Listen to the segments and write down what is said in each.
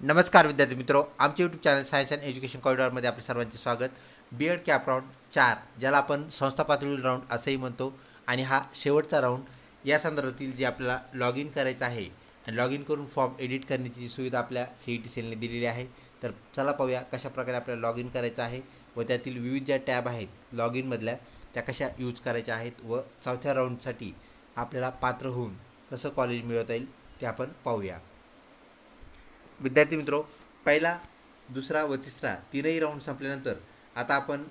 नमस्कार विद्यार्थी मित्रों, आमचे YouTube channel science and education कॉरिडॉरमध्ये आपले सर्वांचे स्वागत। बी एड कॅप राऊंड 4 ज्याला आपण संस्था पातळीवरील राऊंड असंही म्हणतो आणि हा शेवटचा राऊंड या संदर्भातील जे आपल्याला लॉग इन करायचं आहे आणि लॉग इन करून फॉर्म एडिट करण्याची जी सुविधा आपल्या CET सेलने दिलेली आहे। तर चला पाहूया कशा प्रकारे आपल्याला लॉग इन करायचं आहे व त्यातील विविध ज्या टॅब आहेत लॉग इनमधल्या त्या कशा यूज करायच्या आहेत व चौथ्या राऊंडसाठी आपल्याला पात्र होऊन कसं कॉलेज मिळवता येईल ते आपण पाहूया। विद्यार्थी मित्रों, पहिला दुसरा व तिसरा तीनही राऊंड संपल्यानंतर आता आपण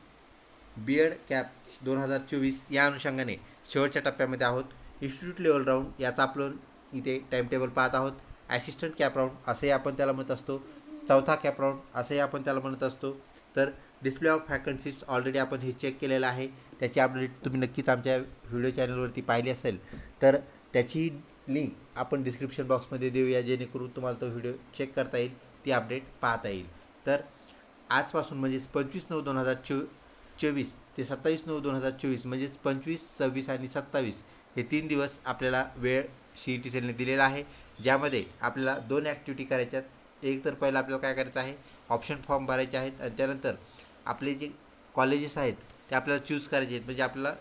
बी एड कॅप 2024 या अनुषंगाने शेवटच्या टप्प्यामध्ये आहोत। इन्स्टिट्यूट लेवल राऊंड याचा आपण इथे टाइम टेबल पाहत आहोत। ॲसिस्टंट कॅप राऊंड असंही आपण त्याला म्हणत असतो, चौथा कॅप राऊंड असंही आपण त्याला म्हणत असतो। तर डिस्प्ले ऑफ वॅकन्सीज ऑलरेडी आपण हे चेक केलेलं आहे, त्याची अपडेट तुम्ही नक्कीच आमच्या व्हिडिओ चॅनलवरती पाहिली असेल तर त्याची लिंक आपण डिस्क्रिप्शन बॉक्समध्ये देऊया, जेणेकरून तुम्हाला तो व्हिडिओ चेक करता येईल, ती अपडेट पाहता येईल। तर आजपासून म्हणजेच 25/9/2024 ते 27/9/2024 म्हणजेच 25, 26 आणि 27 हे 3 दिवस आपल्याला वेळ CET सेलने दिलेला आहे, ज्यामध्ये आपल्याला 2 ॲक्टिव्हिटी करायच्यात। एक तर पहिलं आपल्याला काय करायचं आहे, ऑप्शन फॉर्म भरायचे आहेत आणि त्यानंतर आपले जे कॉलेजेस आहेत ते आपल्याला चूज करायचे आहेत। म्हणजे आपल्याला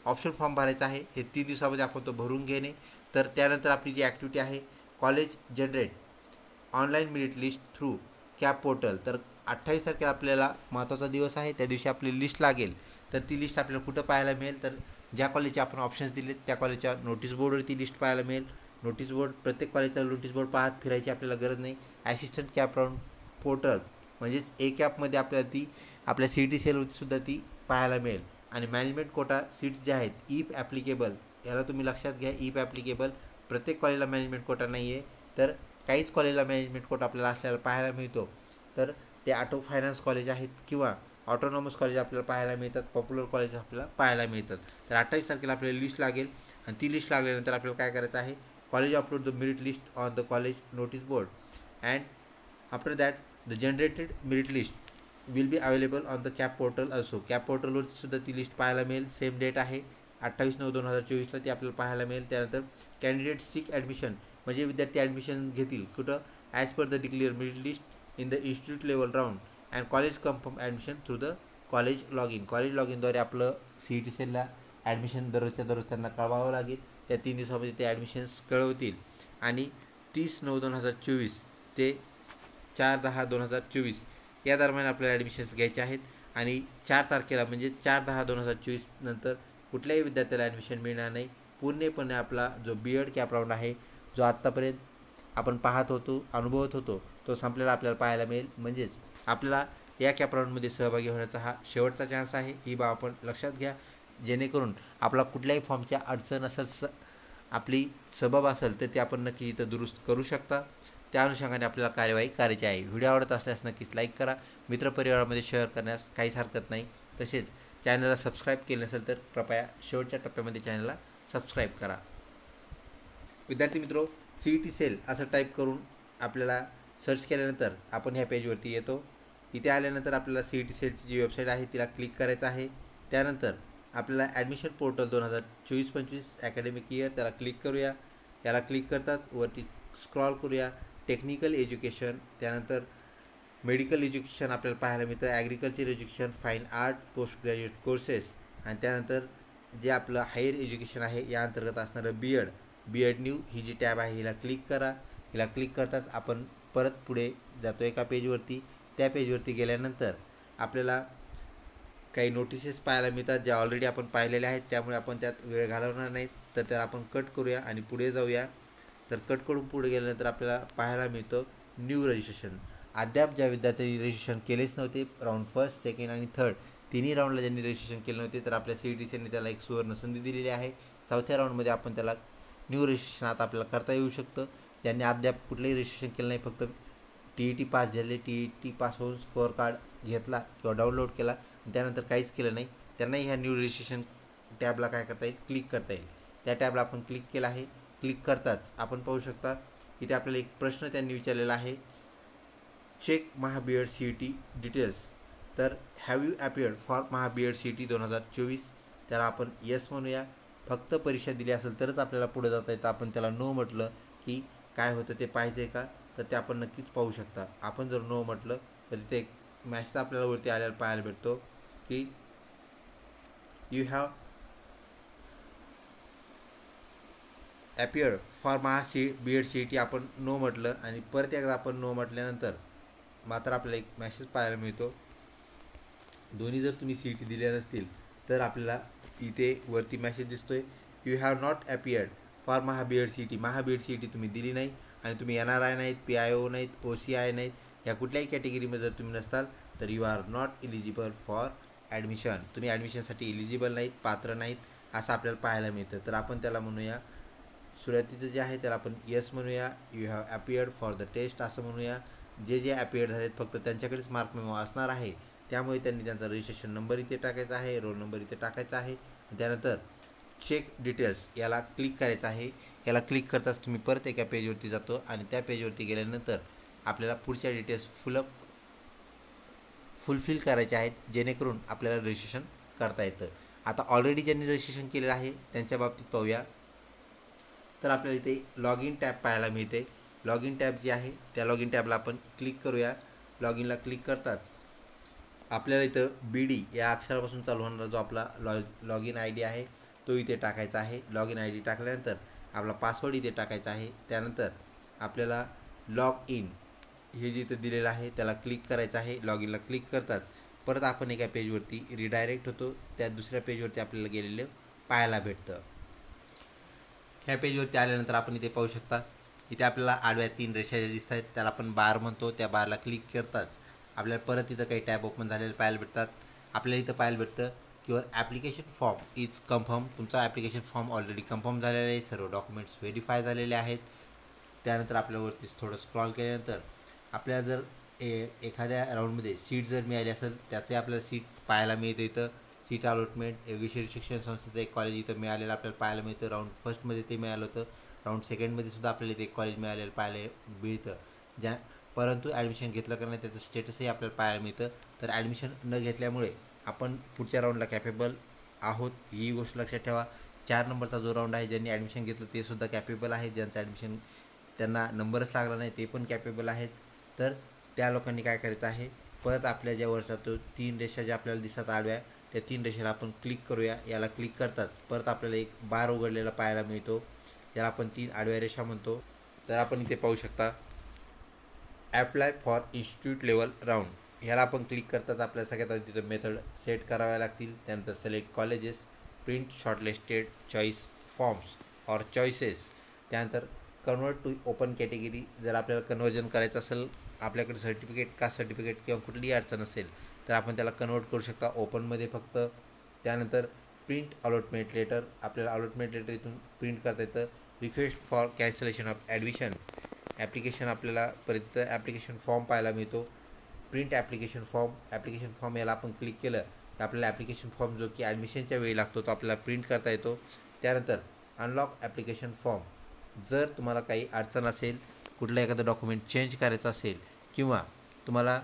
ऑप्शन फॉर्म भरायचा आहे, हे 3 दिवसामध्ये आपण तो भरून घेणे। तर त्यानंतर आपली जी ॲक्टिव्हिटी आहे, college generate online merit list through cap portal. तर 28 तारखेला आपल्याला महत्त्वाचा दिवस आहे, त्या दिवशी आपली लिस्ट लागेल। तर ती लिस्ट आपल्याला कुठं पाहायला मिळेल, तर ज्या कॉलेजचे आपण ऑप्शन्स दिलेत त्या कॉलेजच्या नोटीस बोर्डवरती लिस्ट पाहायला मिळेल। नोटीस बोर्ड प्रत्येक कॉलेजचा नोटीस बोर्ड पाहत फिरायची आपल्याला गरज नाही। ॲसिस्टंट कॅप राऊंड पोर्टल म्हणजेच ए कॅपमध्ये आपल्याला ती आपल्या CET सेलवरती सुद्धा ती पाहायला मिळेल। आणि मॅनेजमेंट कोटा सीट्स ज्या आहेत इफ ॲप्लिकेबल, याला तुम्ही लक्षात घ्या, इफ ॲप्लिकेबल प्रत्येक कॉलेजला मॅनेजमेंट कोटा नाही आहे, तर काहीच कॉलेजला मॅनेजमेंट कोटा आपल्याला असल्याला पाहायला मिळतो। तर ते ऑटो फायनान्स कॉलेज आहेत किंवा ऑटोनॉमस कॉलेज आपल्याला पाहायला मिळतात, पॉप्युलर कॉलेज आपल्याला पाहायला मिळतात। तर 28 तारखेला आपल्याला लिस्ट लागेल आणि ती लिस्ट लागल्यानंतर आपल्याला काय करायचं आहे, college upload the merit list on the college notice board and after that the generated merit list will be available on the cap portal असो। कॅप पोर्टलवरती सुद्धा ती लिस्ट पाहायला मिळेल। सेम डेट आहे 28/9/2024ला ती आपल्याला पाहायला मिळेल। त्यानंतर कॅन्डिडेट सीक ॲडमिशन म्हणजे विद्यार्थी ॲडमिशन घेतील कुठं, as per the declare merit list in the institute level round and college confirm admission through the college log in. College log इनद्वारे आपलं CET सेलला ॲडमिशन दररोजच्या दररोज त्यांना कळवावं लागेल। त्या 3 दिवसामध्ये ते ॲडमिशन्स कळवतील आणि 30/9/2024 ते 4/10/2024 या दरम्यान आपल्याला ॲडमिशन्स घ्यायचे आहेत। आणि 4 तारखेला म्हणजे 4/10/2024 नंतर कुठल्याही विद्यार्थ्याला ॲडमिशन मिळणार नाही। पूर्णपणे आपला जो बी एड कॅप राऊंड आहे, जो आत्तापर्यंत आपण पाहत होतो, अनुभवत होतो, तो संपलेला आपल्याला पाहायला मिळेल। म्हणजेच आपल्याला या कॅप राऊंडमध्ये सहभागी होण्याचा हा शेवटचा चान्स आहे, ही बाब आपण लक्षात घ्या, जेणेकरून आपला कुठल्याही फॉर्मच्या अडचण असेल, आपली सबब असेल तर ते आपण नक्की इथं दुरुस्त करू शकता। त्या अनुषंगाने आपल्याला कार्यवाही करायची आहे। व्हिडिओ आवडत असल्यास नक्कीच लाईक करा, मित्रपरिवारामध्ये शेअर करण्यास काहीच हरकत नाही। तसेच चॅनलला सबस्क्राईब केले नसेल तर कृपया शेवटच्या टप्प्यामध्ये चॅनलला सबस्क्राईब करा। विद्यार्थी मित्रों, CET सेल असं टाईप करून आपल्याला सर्च केल्यानंतर आपण ह्या पेजवरती येतो। इथे आल्यानंतर आपल्याला CET सेलची जी वेबसाईट आहे तिला क्लिक करायचं आहे। त्यानंतर आपल्याला ॲडमिशन पोर्टल 2024-25 ॲकॅडमिक इयर त्याला क्लिक करूया। याला क्लिक करताच वरती स्क्रॉल करूया, टेक्निकल एज्युकेशन, त्यानंतर मेडिकल एज्युकेशन आपल्याला पाहायला मिळतं, agriculture education, fine art, post graduate courses आणि त्यानंतर जे आपलं हायर एज्युकेशन आहे या अंतर्गत असणारं बी एड न्यू ही जी टॅब आहे हिला क्लिक करा। हिला क्लिक करताच आपण परत पुढे जातो एका पेजवरती। त्या पेजवरती गेल्यानंतर आपल्याला काही नोटिसेस पाहायला मिळतात, ज्या ऑलरेडी आपण पाहिलेल्या आहेत, त्यामुळे आपण त्यात वेळ घालवणार नाही। तर त्याला आपण कट करूया आणि पुढे जाऊया। तर कट करून पुढे गेल्यानंतर आपल्याला पाहायला मिळतं न्यू रजिस्ट्रेशन। अद्याप ज्या विद्यार्थ्यांनी रजिस्ट्रेशन केलेच नव्हते, राऊंड फर्स्ट, सेकंड आणि थर्ड तिन्ही राऊंडला ज्यांनी रजिस्ट्रेशन केले नव्हते, तर आपल्या CET सेलने त्याला एक सुवर्ण संधी दिलेली आहे। चौथ्या राऊंडमध्ये आपण त्याला न्यू रजिस्ट्रेशन आता आपल्याला करता येऊ शकतं। ज्यांनी अद्याप कुठलंही रजिस्ट्रेशन केलं नाही, फक्त TET पास झाले, TET पास होऊन स्कोअर कार्ड घेतला किंवा डाउनलोड केला आणि त्यानंतर काहीच केलं नाही, त्यांनाही ह्या न्यू रजिस्ट्रेशन टॅबला काय करता येईल, क्लिक करता येईल। त्या टॅबला आपण क्लिक केलं आहे। क्लिक करताच आपण पाहू शकता इथे आपल्याला एक प्रश्न त्यांनी विचारलेला आहे, check Maha B Ed CET details. तर have you appeared for Maha B Ed CET 2024, त्याला आपण येस म्हणूया। फक्त परीक्षा दिली असेल तरच आपल्याला पुढे जाता येतं, आपण त्याला नो म्हटलं की काय होतं ते पाहिजे का, तर ते आपण नक्कीच पाहू शकता. आपण जर नो म्हटलं तर तिथे एक मॅसेज आपल्याला वरती आल्याला पाहायला भेटतो की you have appear for B Ed C E T. आपण नो म्हटलं आणि परत एकदा आपण नो म्हटल्यानंतर मात्र आपल्याला एक मॅसेज पाहायला मिळतो. दोन्ही जर तुम्ही सी ई टी दिल्या नसतील तर आपल्याला इथे वरती मॅसेज दिसतोय you have not appeared for B Ed C E T. B Ed C E T तुम्ही दिली नाही आणि तुम्ही NRI नाहीत, PIO नाहीत, OCI नाहीत, या कुठल्याही कॅटेगरीमध्ये जर तुम्ही नसताल तर you are not eligible for admission. तुम्ही ॲडमिशनसाठी इलिजिबल नाहीत, पात्र नाहीत असं आपल्याला पाहायला मिळतं. तर आपण त्याला म्हणूया, सुरुवातीचं जे आहे त्याला आपण येस म्हणूया. You have appeared for the test असं म्हणूया. जे जे ॲपियर्ड झालेत फक्त त्यांच्याकडेच मार्क मेमो असणार आहे, त्यामुळे त्यांनी त्यांचा रजिस्ट्रेशन नंबर इथे टाकायचा आहे, रोल नंबर इथे टाकायचा आहे. त्यानंतर चेक डिटेल्स याला क्लिक करायचं आहे. याला क्लिक करताच तुम्ही परत एका पेजवरती जातो आणि त्या पेजवरती गेल्यानंतर आपल्याला पुढच्या डिटेल्स फुलफिल करायचे आहेत, जेणेकरून आपल्याला रजिस्ट्रेशन करता येतं. आता ऑलरेडी ज्यांनी रजिस्ट्रेशन केलेलं आहे त्यांच्या बाबतीत पाहूया. तर आपल्याला इथे लॉग इन टॅब पाहायला मिळते. लॉग इन टॅब जी आहे त्या लॉग इन टॅबला आपण क्लिक करूया. लॉग इनला क्लिक करताच आपल्याला इथं BD या अक्षरापासून चालू होणारा जो आपला लॉग इन ID आहे तो इथे टाकायचा आहे. लॉग इन ID टाकल्यानंतर आपला पासवर्ड इथे टाकायचा आहे. त्यानंतर आपल्याला लॉग इन हे जे इथं दिलेलं आहे त्याला क्लिक करायचं आहे. लॉग इनला क्लिक करताच परत आपण एका पेजवरती रिडायरेक्ट होतो. त्या दुसऱ्या पेजवरती आपल्याला गेलेलं पाहायला भेटतं. ह्या पेजवरती आल्यानंतर आपण इथे पाहू शकता, इथे आपल्याला आडव्या 3 रेषा दिसत आहेत, त्याला आपण बार म्हणतो. त्या बारला क्लिक करताच आपल्याला परत इथं काही टॅब ओपन झालेले पाहायला भेटतात. आपल्याला इथं पाहायला भेटतं your application form is confirm. तुमचा ॲप्लिकेशन फॉर्म ऑलरेडी कन्फर्म झालेला आहे, सर्व डॉक्युमेंट्स व्हेरीफाय झालेले आहेत. त्यानंतर आपल्यावरतीच थोडं स्क्रॉल केल्यानंतर आपल्याला जर एखाद्या राऊंडमध्ये सीट जर मिळाली असेल त्याचे आपल्याला सीट पाहायला मिळतं. इथं सीट अलॉटमेंट योगेश्वरी शिक्षण संस्थेचं एक कॉलेज इथं मिळालेलं आपल्याला पाहायला मिळतं. राऊंड फर्स्टमध्ये ते मिळालं होतं. राऊंड सेकंडमध्ये सुद्धा आपल्याला इथे एक कॉलेज मिळालेलं पाहायला मिळतं. परंतु ॲडमिशन घेतलं का नाही त्याचं स्टेटसही आपल्याला पाहायला मिळतं. तर ॲडमिशन न घेतल्यामुळे आपण पुढच्या राऊंडला कॅपेबल आहोत ही गोष्ट लक्षात ठेवा. 4 नंबरचा जो राऊंड आहे ज्यांनी ॲडमिशन घेतलं ते सुद्धा कॅपेबल आहेत. ज्यांचं ॲडमिशन त्यांना नंबरच लागला नाही ते पण कॅपेबल आहेत. तर त्या लोकांनी काय करायचं आहे, परत आपल्या ज्या वरचा तो 3 रेषा ज्या आपल्याला दिसतात आडव्या, त्या 3 रेषेला आपण क्लिक करूया. याला क्लिक करतात परत आपल्याला एक बार उघडलेला पाहायला मिळतो, याला आपण 3 आडव्या रेषा म्हणतो. तर आपण इथे पाहू शकता apply for institute level round, ह्याला आपण क्लिक करताच आपल्याला सगळ्यात आधी तिथं मेथड सेट कराव्या लागतील. त्यानंतर select colleges, print shortlisted choice forms or choices. त्यानंतर कन्वर्ट टू ओपन कॅटेगरी, जर आपल्याला कन्वर्जन करायचं असेल, आपल्याकडे सर्टिफिकेट कास्ट सर्टिफिकेट किंवा कुठलीही अडचण असेल तर आपण त्याला कन्वर्ट करू शकता ओपनमध्ये फक्त. त्यानंतर प्रिंट अलॉटमेंट लेटर, आपल्याला अलॉटमेंट लेटर इथून प्रिंट करता येतं. Request for cancellation of admission application, आपल्याला परत ॲप्लिकेशन फॉर्म पाहायला मिळतो. प्रिंट ॲप्लिकेशन फॉर्म याला आपण क्लिक केलं तर आपल्याला ॲप्लिकेशन फॉर्म जो की ॲडमिशनच्या वेळी लागतो तो आपल्याला प्रिंट करता येतो. त्यानंतर अनलॉक ॲप्लिकेशन फॉर्म, जर तुम्हाला काही अडचण असेल, कुठलं एखादं डॉक्युमेंट चेंज करायचं असेल किंवा तुम्हाला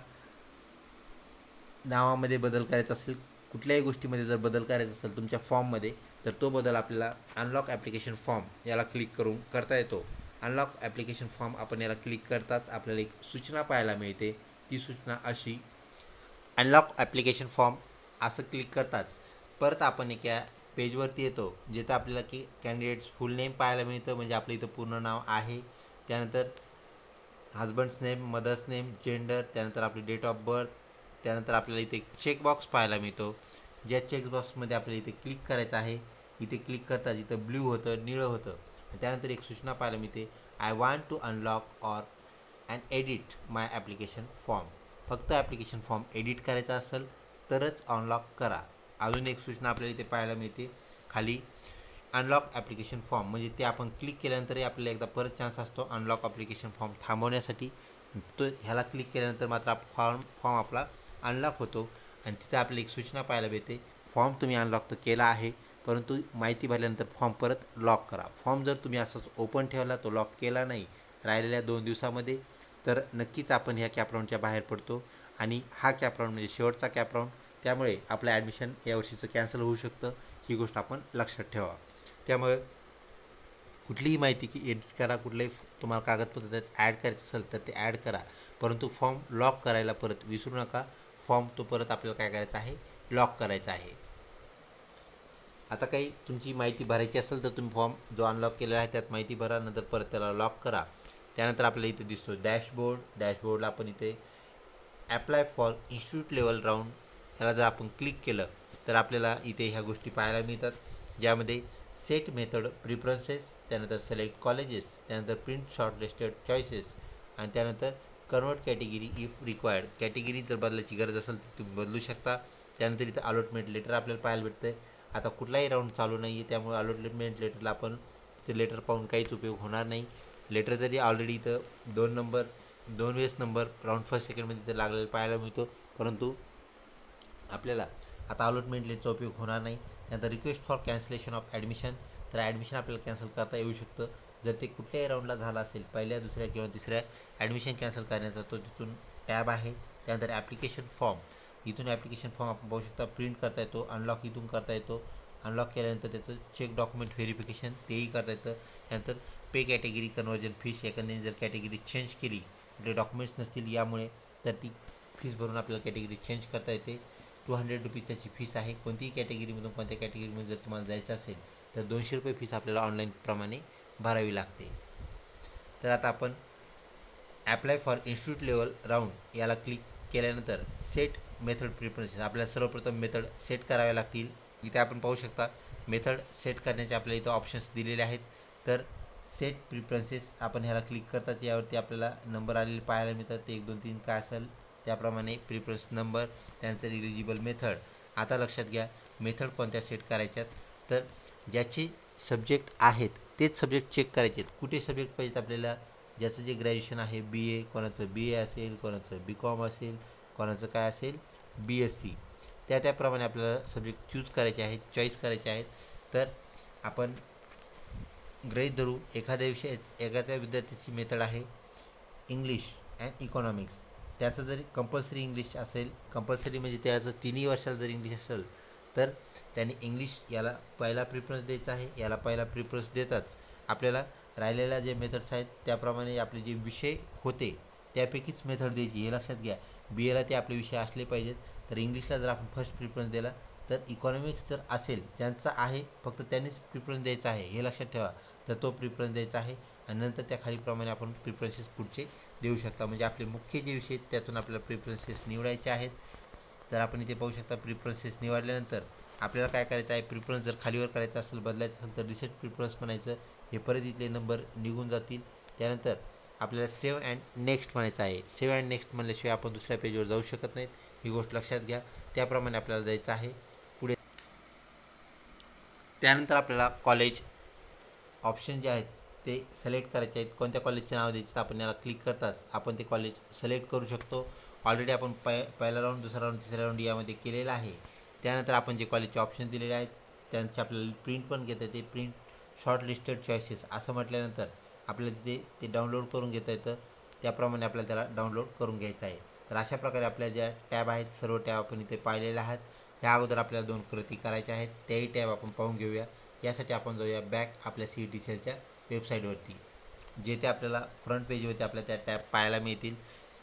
नावामध्ये बदल करायचा असेल, कुठल्याही गोष्टीमध्ये जर बदल करायचा असेल तुमच्या फॉर्ममध्ये, तर तो बदल आपल्याला अनलॉक ॲप्लिकेशन फॉर्म याला क्लिक करून करता येतो. अनलॉक ॲप्लिकेशन फॉर्म आपण याला क्लिक करताच आपल्याला एक सूचना पाहायला मिळते. ती सूचना अशी, अनलॉक ॲप्लिकेशन फॉर्म असं क्लिक करताच परत आपण एका पेजवरती येतो जिथं आपल्याला की कॅन्डिडेट्स फुल नेम पाहायला मिळतं, म्हणजे आपलं इथं पूर्ण नाव आहे. त्यानंतर husband's name, mother's name, gender, त्यानंतर आपली डेट ऑफ बर्थ. त्यानंतर आपल्याला इथे एक चेकबॉक्स पाहायला मिळतो, ज्या चेकबॉक्समध्ये आपल्याला इथे क्लिक करायचं आहे. इथे क्लिक करताच इथं ब्ल्यू होतं, निळं होतं. त्यानंतर एक सूचना पाहायला मिळते, I want to unlock or and edit my application form. फक्त ॲप्लिकेशन फॉर्म एडिट करायचा असेल तरच अनलॉक करा. अजून एक सूचना आपल्याला इथे पाहायला मिळते खाली, अनलॉक ॲप्लिकेशन फॉर्म, म्हणजे ते आपण क्लिक केल्यानंतरही आपल्याला एकदा परत चान्स असतो अनलॉक ॲप्लिकेशन फॉर्म थांबवण्यासाठी. तो ह्याला क्लिक केल्यानंतर मात्र फॉर्म आपला अनलॉक होतो आणि तिथं आपल्याला एक सूचना पाहायला मिळते, फॉर्म तुम्ही अनलॉक तर केला आहे परंतु माहिती भरल्यानंतर फॉर्म परत लॉक करा. फॉर्म जर तुम्ही असंच ओपन ठेवला, तो लॉक केला नाही राहिलेल्या 2 दिवसामध्ये, तर नक्कीच आपण ह्या कॅपराऊंडच्या बाहेर पडतो आणि हा कॅपराऊंड म्हणजे शेवटचा कॅपराऊंड, त्यामुळे आपलं ॲडमिशन यावर्षीचं कॅन्सल होऊ शकतं. ही गोष्ट आपण लक्षात ठेवा. त्यामुळे कुठलीही माहिती की एडिट करा, कुठलंही तुम्हाला कागदपत्र त्यात ॲड करायचं असेल तर ते ॲड करा, परंतु फॉर्म लॉक करायला परत विसरू नका. फॉर्म तो परत आपल्याला काय करायचा आहे, लॉक करायचा आहे. आता काही तुमची माहिती भरायची असेल तर तुम्ही फॉर्म जो अनलॉक केलेला आहे त्यात माहिती भरा, नंतर परत त्याला लॉक करा. त्यानंतर आपल्याला इथे दिसतो डॅशबोर्ड. डॅशबोर्डला आपण इथे apply for institute level round ह्याला जर आपण क्लिक केलं तर आपल्याला इथे ह्या गोष्टी पाहायला मिळतात, ज्यामध्ये सेट मेथड प्रिफरन्सेस, त्यानंतर सिलेक्ट कॉलेजेस, त्यानंतर प्रिंट शॉर्ट लिस्टेड चॉईसेस, आणि त्यानंतर convert category if required. Category जर बदलायची गरज असेल तर तुम्ही बदलू शकता. त्यानंतर इथं अलॉटमेंट लेटर आपल्याला पाहायला भेटतं आहे. आता कुठलाही राऊंड चालू नाही आहे, त्यामुळे अलॉटमेंट लेटरला आपण तिथे लेटर पाहून काहीच उपयोग होणार नाही. लेटर जरी ऑलरेडी इथं 2 वेळेस नंबर राऊंड फर्स्ट सेकंडमध्ये इथं लागलेला पाहायला मिळतो, परंतु आपल्याला आता अलॉटमेंट लेटरचा उपयोग होणार नाही. त्यानंतर request for cancellation of admission, तर ॲडमिशन आपल्याला कॅन्सल करता येऊ शकतं जर ते कुठल्याही राऊंडला झालं असेल, पहिल्या, दुसऱ्या किंवा तिसऱ्या. ॲडमिशन कॅन्सल करण्याचा तो तिथून टॅब आहे. त्यानंतर ॲप्लिकेशन फॉर्म, इथून ॲप्लिकेशन फॉर्म आपण पाहू शकता, प्रिंट करता येतो, अनलॉक इथून करता येतो. अनलॉक केल्यानंतर त्याचं चेक डॉक्युमेंट व्हेरिफिकेशन तेही करता येतं. त्यानंतर पे कॅटेगरी कन्वर्जन फीस, एखाद्याने जर कॅटेगरी चेंज केली, आपले डॉक्युमेंट्स नसतील यामुळे, तर ती फीस भरून आपल्याला कॅटेगरी चेंज करता येते. ₹200 त्याची फीस आहे. कोणतीही कॅटेगरीमधून कोणत्या कॅटेगरीमध्ये जर तुम्हाला जायचं असेल तर ₹200 फीस आपल्याला ऑनलाईनप्रमाणे भरावी लागते. तर आता आपण apply for institute level round याला क्लिक केल्यानंतर सेट मेथड प्रिफरन्सेस, आपल्याला सर्वप्रथम मेथड सेट कराव्या लागतील. इथे आपण पाहू शकता मेथड सेट करण्याचे आपल्याला इथं ऑप्शन्स दिलेले आहेत. तर सेट प्रिफरन्सेस आपण ह्याला क्लिक करताच यावरती आपल्याला नंबर आलेले पाहायला मिळतात. ते 1 2 3 काय असेल त्याप्रमाणे प्रिफरन्स नंबर, त्यानंतर इलिजिबल मेथड. आता लक्षात घ्या मेथड कोणत्या सेट करायच्यात, तर ज्याचे सब्जेक्ट आहेत तेच सब्जेक्ट चेक करायचे आहेत. कुठे सब्जेक्ट पाहिजेत आपल्याला, ज्याचं जे ग्रॅज्युएशन आहे BA, कोणाचं BA असेल, कोणाचं BCom असेल, कोणाचं काय असेल BSc, त्याप्रमाणे आपल्याला सब्जेक्ट चूज करायचे आहेत, चॉईस करायचे आहेत. तर आपण गृहीत धरू एखाद्या विद्यार्थ्याची मेथड आहे इंग्लिश अँड इकॉनॉमिक्स, त्याचं जरी कंपल्सरी इंग्लिश असेल, कंपल्सरी म्हणजे त्याचं 3 वर्षाला जर इंग्लिश असेल तर त्याने इंग्लिश याला पहिला प्रिफरन्स द्यायचा आहे, याला पहिला प्रिफरन्स देताच आपल्याला राहिलेल्या जे मेथड्स आहेत त्याप्रमाणे आपले जे विषय होते त्यापैकीच मेथड द्यायची, हे लक्षात घ्या. BAला ते आपले विषय असले पाहिजेत. तर इंग्लिशला जर आपण फर्स्ट प्रिफरन्स दिला तर इकॉनॉमिक्स जर असेल ज्यांचा आहे फक्त त्यांनीच प्रिफरन्स द्यायचा आहे, हे लक्षात ठेवा. तर तो प्रिफरन्स द्यायचा आहे आणि नंतर त्या खालीप्रमाणे आपण प्रिफरन्सेस पुढचे देऊ शकता. म्हणजे आपले मुख्य जे विषय आहेत त्यातून आपल्याला प्रिफरन्सेस निवडायचे आहेत. तर आपण इथे पाहू शकता प्रिफरन्सेस निवडल्यानंतर आपल्याला काय करायचं आहे, प्रिफरन्स जर खालीवर करायचं असेल, बदलायचं असेल तर रिसेट प्रिफरन्स म्हणायचं, हे परत इथले नंबर निघून जातील. त्यानंतर आपल्याला सेव्ह अँड नेक्स्ट म्हणायचं आहे. सेव्ह अँड नेक्स्ट म्हणल्याशिवाय आपण दुसऱ्या पेजवर जाऊ शकत नाहीत, ही गोष्ट लक्षात घ्या. त्याप्रमाणे आपल्याला जायचं आहे पुढे. त्यानंतर आपल्याला कॉलेज ऑप्शन जे आहेत ते सिलेक्ट करायचे आहेत. कोणत्या कॉलेजचे नाव द्यायचं आपण याला क्लिक करताच आपण ते कॉलेज सिलेक्ट करू शकतो. ऑलरेडी आपण पहिला राऊंड, दुसरा राऊंड, तिसरा राऊंड यामध्ये केलेला आहे. त्यानंतर आपण जे कॉलेजचे ऑप्शन दिलेले आहेत त्यांचे आपल्याला प्रिंट पण घेता येते. प्रिंट शॉर्ट लिस्टेड चॉईसेस असं म्हटल्यानंतर आपल्याला तिथे ते डाउनलोड करून घेता येतं. त्याप्रमाणे आपल्याला त्याला डाउनलोड करून घ्यायचं आहे. तर अशा प्रकारे आपल्या ज्या टॅब आहेत सर्व टॅब आपण इथे पाहिलेल्या आहेत. ह्या अगोदर आपल्याला 2 कृती करायच्या आहेत, त्याही टॅब आपण पाहून घेऊया. यासाठी आपण जाऊया बॅक आपल्या CETCLच्या वेबसाईटवरती, जेथे आपल्याला फ्रंट पेजवरती आपल्याला त्या टॅब पाहायला मिळतील.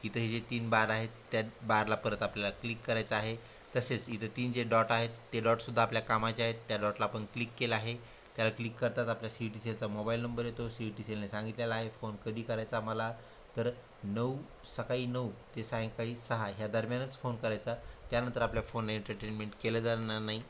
इथं हे जे 3 बार आहेत त्या बारला परत आपल्याला क्लिक करायचं आहे. तसेच इथं 3 जे डॉट आहेत ते डॉटसुद्धा आपल्या कामाचे आहेत. त्या डॉटला आपण क्लिक केलं आहे. त्याला क्लिक करताच आपल्या CETCLचा मोबाईल नंबर येतो. CETCLने सांगितलेला आहे फोन कधी करायचा मला, तर सकाळी 9 ते सायंकाळी 6 ह्या दरम्यानच फोन करायचा. त्यानंतर आपल्या फोनला एंटरटेनमेंट केलं जाणार नाही.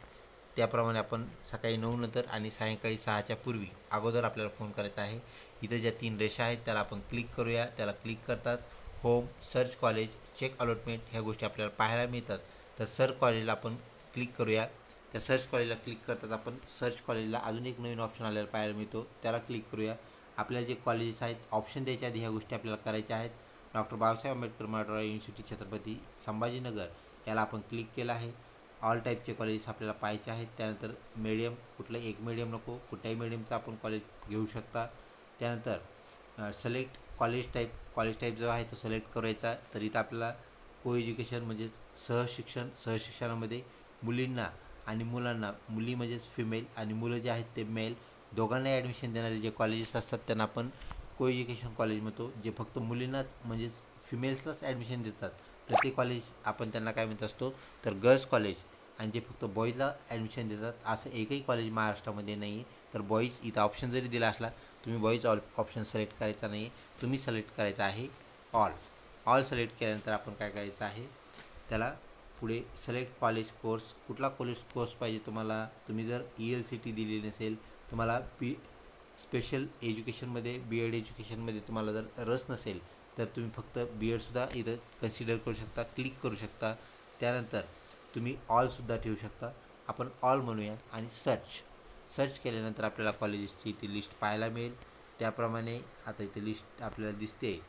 त्याप्रमाणे आपण सकाळी 9 नंतर आणि सायंकाळी 6च्या पूर्वी अगोदर आपल्याला फोन करायचा आहे. इथं ज्या 3 रेषा आहेत त्याला आपण क्लिक करूया. त्याला क्लिक करताच home, search college, check allotment ह्या गोष्टी आपल्याला पाहायला मिळतात. तर सर्च कॉलेजला आपण क्लिक करूया. त्या सर्च कॉलेजला क्लिक करताच आपण सर्च कॉलेजला अजून एक नवीन ऑप्शन आलेला पाहायला मिळतो, त्याला क्लिक करूया. आपल्याला जे कॉलेजेस आहेत ऑप्शन द्यायच्या आधी ह्या गोष्टी आपल्याला करायच्या आहेत. डॉक्टर बाबासाहेब आंबेडकर मराठवाडा युनिव्हर्सिटी छत्रपती संभाजीनगर याला आपण क्लिक केलं आहे. ऑल टाईपचे कॉलेजेस आपल्याला पाहायचे आहेत. त्यानंतर मीडियम, कुठलं एक मीडियम नको, कुठल्याही मीडियमचं आपण कॉलेज घेऊ शकता. त्यानंतर सिलेक्ट कॉलेज टाईप जो आहे तो सिलेक्ट करायचा. तर इथं आपल्याला को एज्युकेशन म्हणजेच सहशिक्षणामध्ये मुलींना आणि मुलांना, मुली म्हणजेच फिमेल आणि मुलं जे आहेत ते मेल, दोघांना ॲडमिशन देणारे जे कॉलेजेस असतात त्यांना आपण को एज्युकेशन कॉलेज म्हणतो. जे फक्त मुलींनाच म्हणजेच फिमेल्सलाच ॲडमिशन देतात तर ते कॉलेज आपण त्यांना काय म्हणत असतो तर गर्ल्स कॉलेज. आणि जे फक्त बॉईजला ॲडमिशन देतात असं एकही कॉलेज महाराष्ट्रामध्ये नाही आहे. तर बॉईज इथं ऑप्शन जरी दिला असला तुम्ही बॉईज ऑप्शन सिलेक्ट करायचा नाही आहे, तुम्ही सिलेक्ट करायचा आहे ऑल सिलेक्ट केल्यानंतर आपण काय करायचं आहे त्याला पुढे सिलेक्ट कॉलेज कोर्स. कुठला कॉलेज कोर्स पाहिजे तुम्हाला. तुम्ही जर ELCT दिली नसेल, तुम्हाला स्पेशल एज्युकेशनमध्ये BEd एज्युकेशनमध्ये तुम्हाला जर रस नसेल तर तुम्ही फक्त BEdसुद्धा इथं कन्सिडर करू शकता, क्लिक करू शकता. त्यानंतर तुम्ही ऑलसुद्धा ठेवू शकता. आपण ऑल म्हणूया आणि सर्च केल्यानंतर आपल्याला कॉलेजेसची इथे लिस्ट पाहायला मिळेल. त्याप्रमाणे आता इथे लिस्ट आपल्याला दिसते.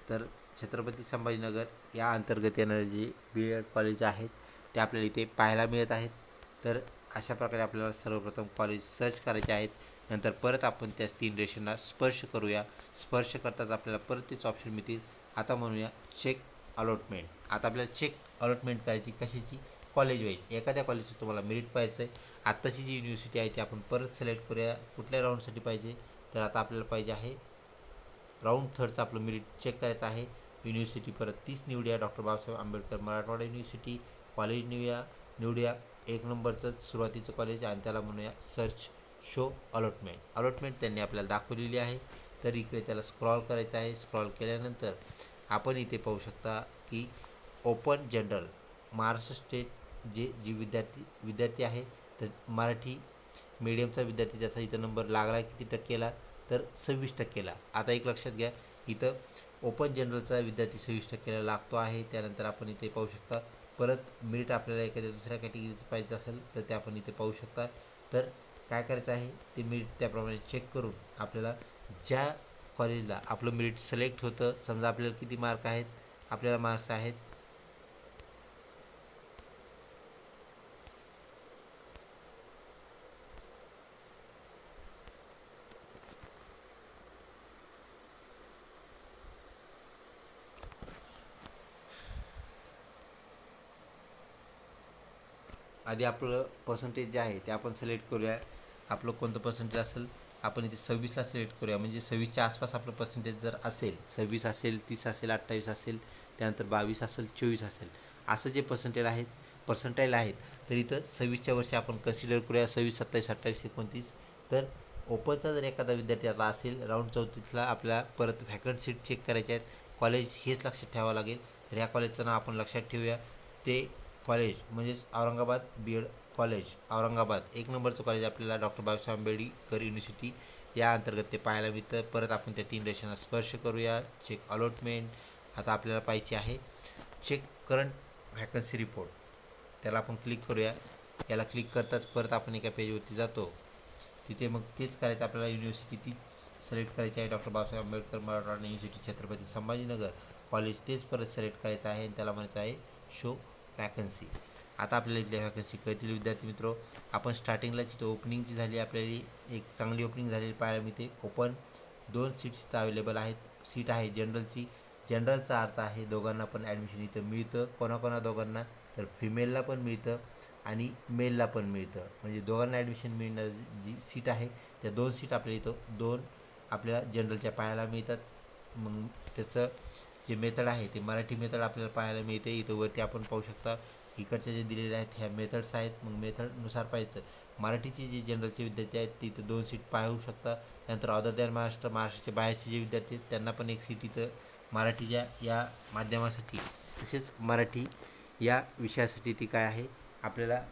तर छत्रपती संभाजीनगर या अंतर्गत येणारे जे BEd कॉलेज आहेत ते आपल्याला इथे पाहायला मिळत आहेत. तर अशा प्रकारे आपल्याला सर्वप्रथम कॉलेज सर्च करायचे आहेत. नंतर परत आपण त्याच 3 रेषांना स्पर्श करूया. स्पर्श करताच आपल्याला परत तेच ऑप्शन मिळतील. आता म्हणूया चेक अलॉटमेंट. आता आपल्याला चेक अलॉटमेंट करायची कशाची, कॉलेज वाईज. एखाद्या कॉलेजचं तुम्हाला मेरिट पाहिजे आहे. आत्ताची जी युनिव्हर्सिटी आहे ती आपण परत सिलेक्ट करूया. कुठल्या राऊंडसाठी पाहिजे तर आता आपल्याला पाहिजे आहे राऊंड 3चं आपलं मेरिट चेक करायचं आहे. युनिव्हर्सिटी परत 30 निवडूया. Doctor Babasaheb Ambedkar Marathwada university. College निवडूया 1 नंबरचं सुरुवातीचं कॉलेज आणि त्याला म्हणूया सर्च शो अलॉटमेंट त्यांनी आपल्याला दाखवलेली आहे. तर इकडे त्याला स्क्रॉल करायचं आहे. स्क्रॉल केल्यानंतर आपण इथे पाहू शकता की ओपन जनरल महाराष्ट्र स्टेट जी विद्यार्थी आहे तर मराठी मीडियमचा विद्यार्थी ज्याचा इथं नंबर लागला किती टक्केला तर 26%ला. आता एक लक्षात घ्या इथं ओपन जनरलचा विद्यार्थी 26%ला लागतो आहे. त्यानंतर आपण इथे पाहू शकता परत मेरिट आपल्याला एखाद्या दुसऱ्या कॅटेगरीचं पाहिजे असेल तर ते आपण इथे पाहू शकता. तर काय करायचं आहे ते मेरिट त्याप्रमाणे चेक करून आपल्याला ज्या कॉलेजला आपलं मेरिट सिलेक्ट होतं, समजा आपल्याला किती मार्क आहेत, आपल्याला मार्क्स आहेत आधी आपलं पर्सेंटेज जे आहे ते आपण सिलेक्ट करूया. आपलं कोणतं पर्सेंटेज असेल आपण इथे 26ला सिलेक्ट करूया. म्हणजे 26च्या आसपास आपलं पर्सेंटेज जर असेल, 26 असेल, 30 असेल, 28 असेल, त्यानंतर 22 असेल, 24 असेल, असं जे पर्सेंटाईल आहेत तर इथं 26च्या वर्षी आपण कन्सिडर करूया. 26, 27, 28, 29. तर ओपनचा जर एखादा विद्यार्थी आता असेल राऊंड 34ला आपल्याला परत व्हॅकंट सीट चेक करायचे आहेत. कॉलेज हेच लक्षात ठेवावं लागेल. तर ह्या कॉलेजचं नाव आपण लक्षात ठेवूया. ते कॉलेज म्हणजेच औरंगाबाद BEd कॉलेज औरंगाबाद 1 नंबरचं कॉलेज आपल्याला डॉक्टर बाबासाहेब आंबेडकर युनिव्हर्सिटी या अंतर्गत ते पाहायला मिळतं. परत आपण त्या 3 रेषांना स्पर्श करूया. Check allotment. आता आपल्याला पाहिजे आहे चेक करंट व्हॅकन्सी रिपोर्ट. त्याला आपण क्लिक करूया. याला क्लिक करताच परत आपण एका पेजवरती जातो. तिथे मग तेच करायचं आपल्याला. युनिव्हर्सिटी ती सिलेक्ट करायची आहे. Doctor Babasaheb Ambedkar Marathwada university Chhatrapati Sambhajinagar college तेच परत सिलेक्ट करायचं आहे आणि त्याला म्हणायचं आहे शो वॅकन्सी. आता आपल्याला इथल्या वॅकन्सी कळतील विद्यार्थी मित्र. आपण स्टार्टिंगलाच इथं ओपनिंगची झाली, आपल्याला एक चांगली ओपनिंग झालेली पाहायला मिळते. ओपन 2 सीट्स इथं अवेलेबल आहेत. सीट आहे जनरलची. जनरलचा अर्थ आहे दोघांना पण ॲडमिशन इथं मिळतं. कोणाकोणा दोघांना तर फिमेलला पण मिळतं आणि मेलला पण मिळतं. म्हणजे दोघांना ॲडमिशन मिळणार जी सीट आहे त्या 2 सीट आपल्याला इथं 2 आपल्याला जनरलच्या पाहायला मिळतात. मग त्याचं जे मेथड आहे ते मराठी मेथड आपल्याला पाहायला मिळते. इथं वरती आपण पाहू शकता इकडचे जे दिलेले आहेत ह्या मेथड्स आहेत. मग मेथडनुसार पाहायचं. मराठीचे जे जनरलचे विद्यार्थी आहेत ते इथं 2 सीट पाहू शकता. त्यानंतर अदर दॅन महाराष्ट्राच्या बाहेरचे जे विद्यार्थी आहेत त्यांना पण एक सीट इथं मराठीच्या या माध्यमासाठी तसेच मराठी या विषयासाठी ती काय आहे आपल्याला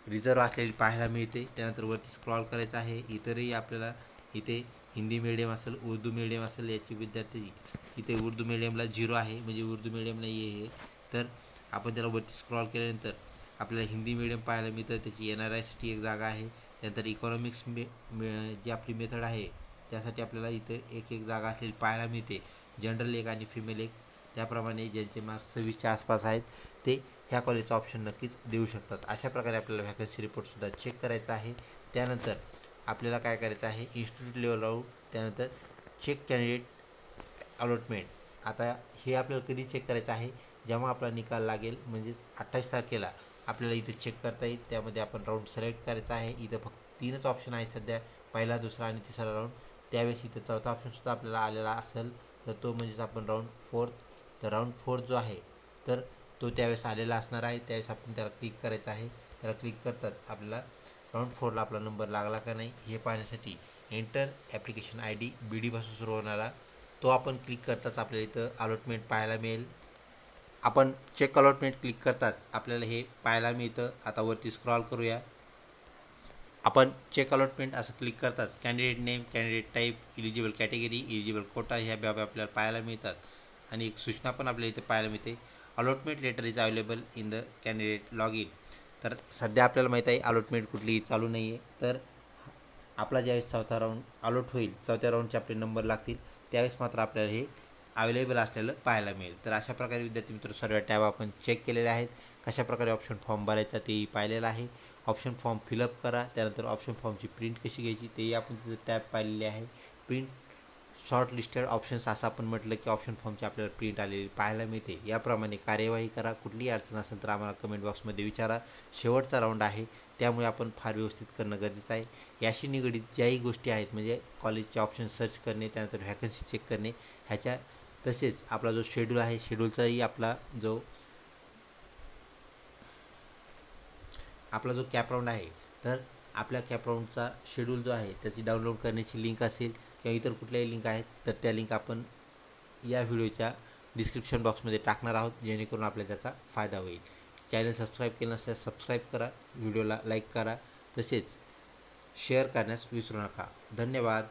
रिझर्व असलेली पाहायला मिळते. त्यानंतर वरती स्क्रॉल करायचं आहे. इतरही आपल्याला इथे हिंदी मीडियम असेल, उर्दू मीडियम असेल याची विद्यार्थी इथे उर्दू मीडियमला 0 आहे म्हणजे उर्दू मीडियम नाही आहे. तर आपण त्याला वरती स्क्रॉल केल्यानंतर आपल्याला हिंदी मीडियम पाहायला मिळतं. त्याची NRIसाठी एक जागा आहे. त्यानंतर इकॉनॉमिक्स जी आपली मेथड आहे त्यासाठी आपल्याला इथं एक जागा असलेली पाहायला मिळते. जनरल एक आणि फिमेल एक. त्याप्रमाणे ज्यांचे मार्क्स 26च्या आसपास आहेत ते ह्या कॉलेजचा ऑप्शन नक्कीच देऊ शकतात. अशा प्रकारे आपल्याला व्हॅकन्सी रिपोर्टसुद्धा चेक करायचा आहे. त्यानंतर आपल्याला काय करायचं आहे इन्स्टिट्यूट लेवल राऊंड. त्यानंतर चेक कॅन्डिडेट अलॉटमेंट. आता हे आपल्याला कधी चेक करायचं आहे जेव्हा आपला निकाल लागेल म्हणजेच 28 तारखेला आपल्याला इथं चेक करता येईल. त्यामध्ये आपण राऊंड सिलेक्ट करायचा आहे. इथं फक्त 3च ऑप्शन आहेत सध्या. पहिला, दुसरा आणि तिसरा राऊंड, त्यावेळेस इथं चौथा ऑप्शनसुद्धा आपल्याला आलेला असेल तर तो म्हणजेच आपण राऊंड 4. तर राऊंड 4 जो आहे तर तो त्यावेळेस आलेला असणार आहे. त्यावेळेस आपण त्याला क्लिक करायचं आहे. त्याला क्लिक करताच आपल्याला राऊंड 4ला आपला नंबर लागला का नाही हे पाहण्यासाठी एंटर ॲप्लिकेशन ID BD पासून सुरू होणारा तो आपण क्लिक करताच आपल्याला इथं अलॉटमेंट पाहायला मिळेल. आपण चेक अलॉटमेंट क्लिक करताच आपल्याला हे पाहायला मिळतं. आता वरती स्क्रॉल करूया. आपण चेक अलॉटमेंट असं क्लिक करताच candidate name, candidate type, eligible category, eligible quota ह्या बाबी आपल्याला पाहायला मिळतात. आणि एक सूचना पण आपल्याला इथे पाहायला मिळते, allotment letter is available in the candidate login. तर सध्या आपल्याला माहीत आहे अलॉटमेंट कुठलीही चालू नाही आहे. तर आपला ज्यावेळेस चौथा राऊंड अलॉट होईल, चौथ्या राऊंडचे आपले नंबर लागतील, त्यावेळेस मात्र आपल्याला हे अवेलेबल असलेलं पाहायला मिळेल. तर अशा प्रकारे विद्यार्थी मित्र सर्व टॅब आपण चेक केलेले आहेत. कशाप्रकारे ऑप्शन फॉर्म भरायचा तेही पाहिलेलं आहे. ऑप्शन फॉर्म फिलअप करा, त्यानंतर ऑप्शन फॉर्मची प्रिंट कशी घ्यायची तेही आपण तिथं टॅब पाहिलेले आहे. प्रिंट शॉर्ट लिस्टेड ऑप्शन्स असं आपण म्हटलं की ऑप्शन फॉर्मची आपल्याला प्रिंट आलेली पाहायला मिळते. याप्रमाणे कार्यवाही करा. कुठलीही अडचण असेल तर आम्हाला कमेंट बॉक्समध्ये विचारा. शेवटचा राऊंड आहे त्यामुळे आपण फार व्यवस्थित करणं गरजेचं आहे. याशी निगडीत ज्याही गोष्टी आहेत म्हणजे कॉलेजचे ऑप्शन सर्च करणे, त्यानंतर व्हॅकन्सी चेक करणे, ह्याच्या तसेच आपला जो शेड्यूल आहे शेड्यूलचाही आपला जो कॅप राऊंड आहे तर आपल्या कॅप राऊंडचा शेड्यूल जो आहे त्याची डाउनलोड करण्याची लिंक असेल किंवा इतर कुठल्याही लिंक आहेत तर त्या लिंक आपण या व्हिडिओच्या डिस्क्रिप्शन बॉक्समध्ये टाकणार आहोत, जेणेकरून आपल्याला त्याचा फायदा होईल. चॅनल सबस्क्राईब केलं नसल्यास सबस्क्राईब करा, व्हिडिओला लाईक करा, तसेच शेअर करण्यास विसरू नका. धन्यवाद.